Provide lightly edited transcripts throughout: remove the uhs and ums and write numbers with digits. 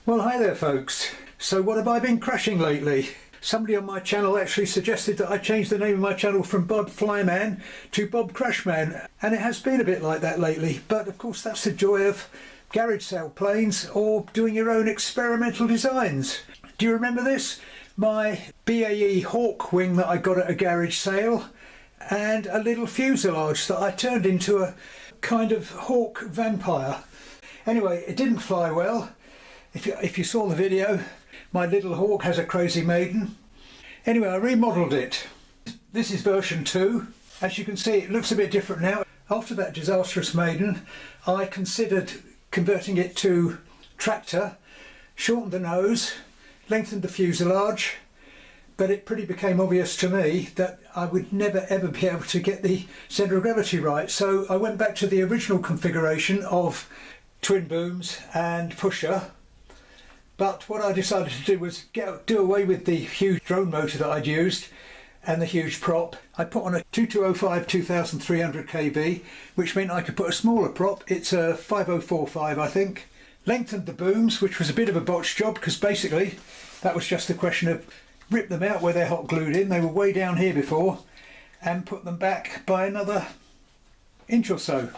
Well, hi there folks. So what have I been crashing lately? Somebody on my channel actually suggested that I change the name of my channel from Bob Flyman to Bob Crashman, and it has been a bit like that lately, but of course that's the joy of garage sale planes or doing your own experimental designs. Do you remember this? My BAE Hawk wing that I got at a garage sale, and a little fuselage that I turned into a kind of Hawk Vampire. Anyway, it didn't fly well. If you saw the video, my Lidl Hawk has a crazy maiden. Anyway, I remodeled it. This is version 2. As you can see, it looks a bit different now. After that disastrous maiden, I considered converting it to tractor, shortened the nose, lengthened the fuselage, but it pretty became obvious to me that I would never ever be able to get the centre of gravity right. So I went back to the original configuration of twin booms and pusher. But what I decided to do was do away with the huge drone motor that I'd used and the huge prop. I put on a 2205 2300 kV, which meant I could put a smaller prop. It's a 5045, I think. Lengthened the booms, which was a bit of a botched job because basically that was just a question of rip them out where they're hot glued in. They were way down here before, and put them back by another inch or so.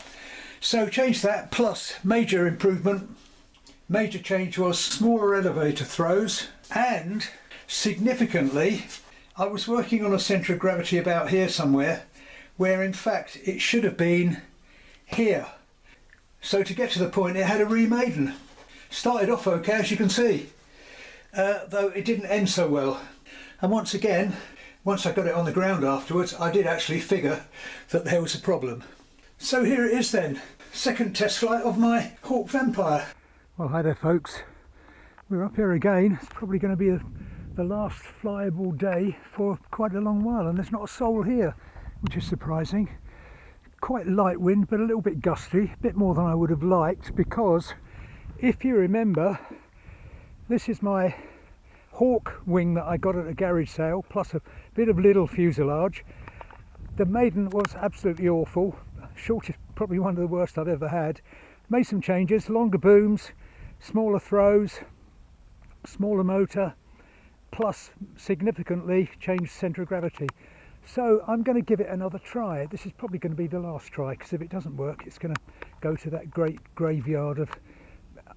So changed that, plus major improvement. Major change was smaller elevator throws, and significantly I was working on a centre of gravity about here somewhere, where in fact it should have been here. So to get to the point, it had a re-maiden. Started off okay, as you can see, though it didn't end so well. And once again, once I got it on the ground afterwards, I did actually figure that there was a problem. So here it is then, second test flight of my Hawk Vampire. Well, hi there folks, we're up here again. It's probably going to be the last flyable day for quite a long while, and there's not a soul here, which is surprising. Quite light wind, but a little bit gusty, a bit more than I would have liked, because if you remember, this is my Hawk wing that I got at a garage sale, plus a bit of Lidl fuselage. The maiden was absolutely awful, shortest, probably one of the worst I've ever had. Made some changes, longer booms, smaller throws, smaller motor, plus significantly changed centre of gravity. So I'm going to give it another try. This is probably going to be the last try, because if it doesn't work, it's going to go to that great graveyard of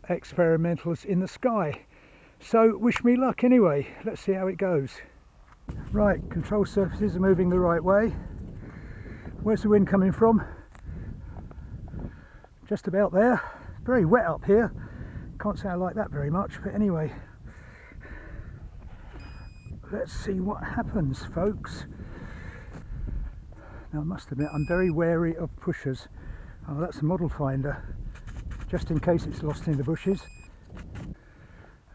experimentals in the sky. So wish me luck anyway. Let's see how it goes. Right, control surfaces are moving the right way. Where's the wind coming from? Just about there. Very wet up here. Can't say I like that very much, but anyway, let's see what happens, folks. Now I must admit, I'm very wary of pushers. Oh, that's a model finder, just in case it's lost in the bushes.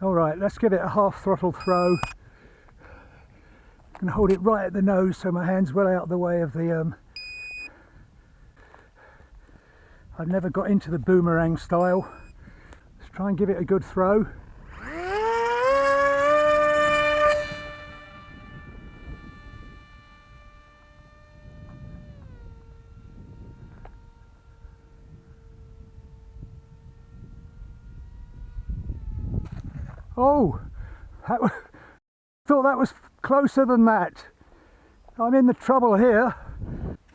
Alright, let's give it a half throttle throw. I'm going to hold it right at the nose so my hand's well out of the way of the I've never got into the boomerang style. Let's try and give it a good throw. Oh, thought that was closer than that. I'm in the trouble here.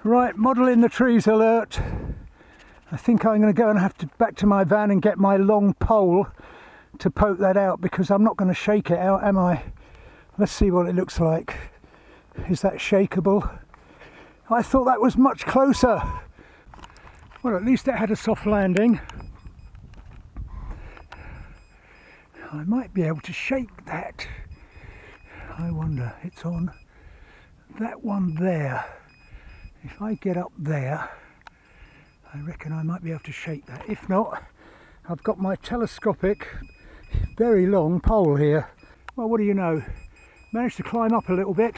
Right, model in the trees alert. I think I'm going to go and have to back to my van and get my long pole to poke that out, because I'm not going to shake it out, am I? Let's see what it looks like. Is that shakeable? I thought that was much closer. Well, at least it had a soft landing. I might be able to shake that. I wonder, it's on that one there. If I get up there, I reckon I might be able to shake that. If not, I've got my telescopic, very long pole here. Well, what do you know? Managed to climb up a little bit,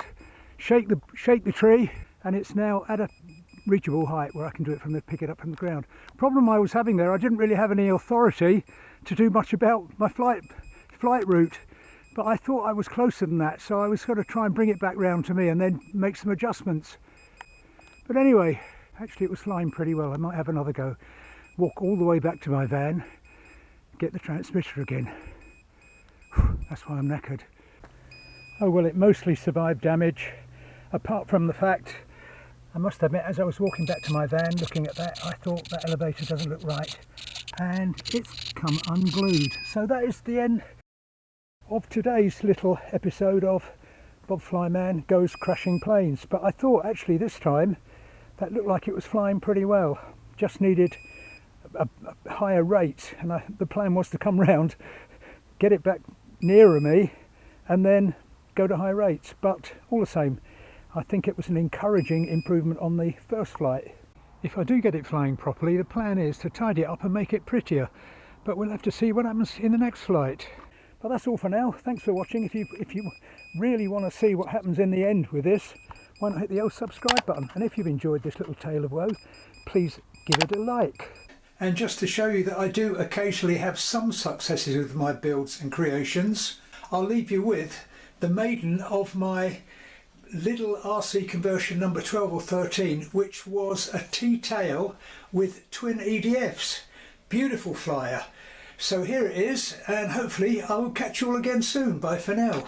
shake the tree, and it's now at a reachable height where I can do it pick it up from the ground. Problem I was having there, I didn't really have any authority to do much about my flight route, but I thought I was closer than that, so I was going to try and bring it back round to me and then make some adjustments. But anyway, actually it was flying pretty well. I might have another go. Walk all the way back to my van, get the transmitter again. That's why I'm knackered. Oh well, it mostly survived damage, apart from the fact, I must admit, as I was walking back to my van looking at that, I thought that elevator doesn't look right, and it's come unglued. So that is the end of today's little episode of Bob Flyman Goes Crashing Planes. But I thought actually this time that looked like it was flying pretty well, just needed a higher rate, and the plan was to come round, get it back nearer me and then go to high rates. But all the same, I think it was an encouraging improvement on the first flight. If I do get it flying properly, the plan is to tidy it up and make it prettier, but we'll have to see what happens in the next flight. But that's all for now. Thanks for watching. If you really want to see what happens in the end with this, why not hit the old subscribe button, and if you've enjoyed this little tale of woe, please give it a like. And just to show you that I do occasionally have some successes with my builds and creations, I'll leave you with the maiden of my Lidl RC conversion number 12 or 13, which was a T-tail with twin EDFs. Beautiful flyer. So here it is, and hopefully I will catch you all again soon. Bye for now.